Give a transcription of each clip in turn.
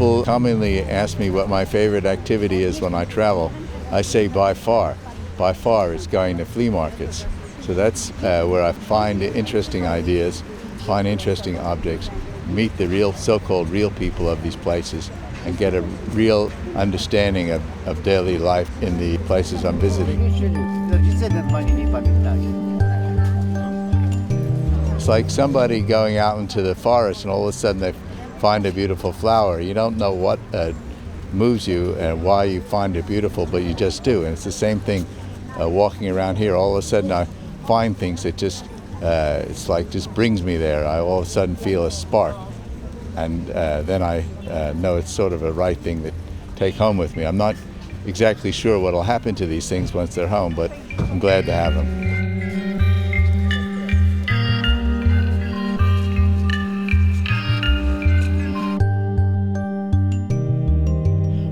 people commonly ask me what my favorite activity is when I travel, I say by far. By far it's going to flea markets. So that's where I find interesting ideas, find interesting objects, meet the real, so-called real people of these places, and get a real understanding of daily life in the places I'm visiting. It's like somebody going out into the forest and all of a sudden they find a beautiful flower. You don't know what moves you and why you find it beautiful, but you just do. And it's the same thing walking around here. All of a sudden I find things that just, it's like just brings me there. I all of a sudden feel a spark. And then I know it's sort of a right thing to take home with me. I'm not exactly sure what will happen to these things once they're home, but I'm glad to have them.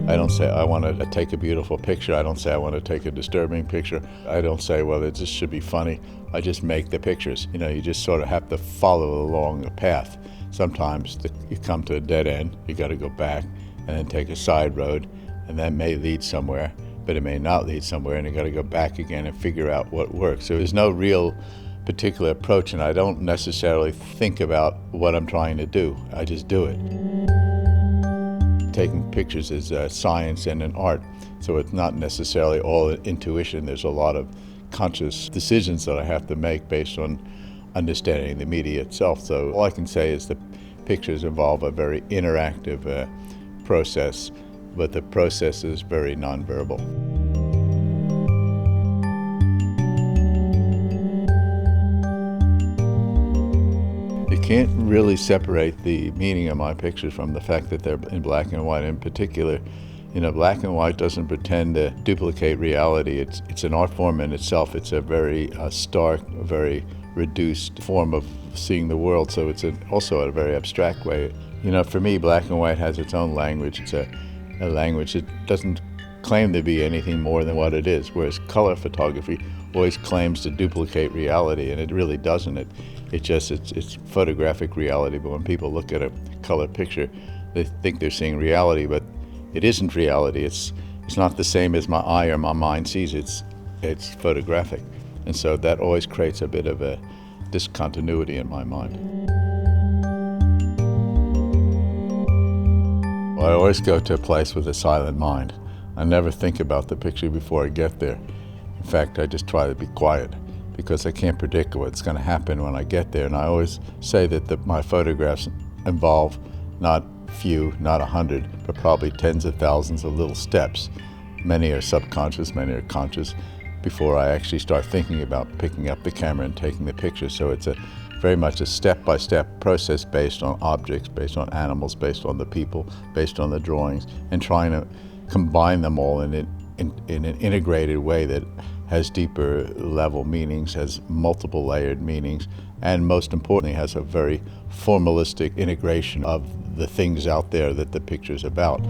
I don't say I want to take a beautiful picture. I don't say I want to take a disturbing picture. I don't say, well, it just should be funny. I just make the pictures. You know, you just sort of have to follow along a path. Sometimes you come to a dead end, you got to go back and then take a side road, and that may lead somewhere, but it may not lead somewhere, and you got to go back again and figure out what works. So there's no real particular approach, and I don't necessarily think about what I'm trying to do. I just do it. Taking pictures is a science and an art, so it's not necessarily all intuition. There's a lot of conscious decisions that I have to make based on understanding the media itself. So all I can say is the pictures involve a very interactive process, but the process is very nonverbal. You can't really separate the meaning of my pictures from the fact that they're in black and white. In particular, you know, black and white doesn't pretend to duplicate reality. It's an art form in itself. It's a very stark, very reduced form of seeing the world, so it's also a very abstract way. You know, for me, black and white has its own language. It's a language that doesn't claim to be anything more than what it is, whereas color photography always claims to duplicate reality, and it really doesn't. It's photographic reality, but when people look at a color picture, they think they're seeing reality, but it isn't reality. It's not the same as my eye or my mind sees. It's photographic. And so that always creates a bit of a discontinuity in my mind. Well, I always go to a place with a silent mind. I never think about the picture before I get there. In fact, I just try to be quiet because I can't predict what's going to happen when I get there. And I always say that my photographs involve not few, not 100, but probably tens of thousands of little steps. Many are subconscious, many are conscious, before I actually start thinking about picking up the camera and taking the picture. So it's very much a step-by-step process based on objects, based on animals, based on the people, based on the drawings, and trying to combine them all in an integrated way that has deeper level meanings, has multiple layered meanings, and most importantly has a very formalistic integration of the things out there that the picture's about.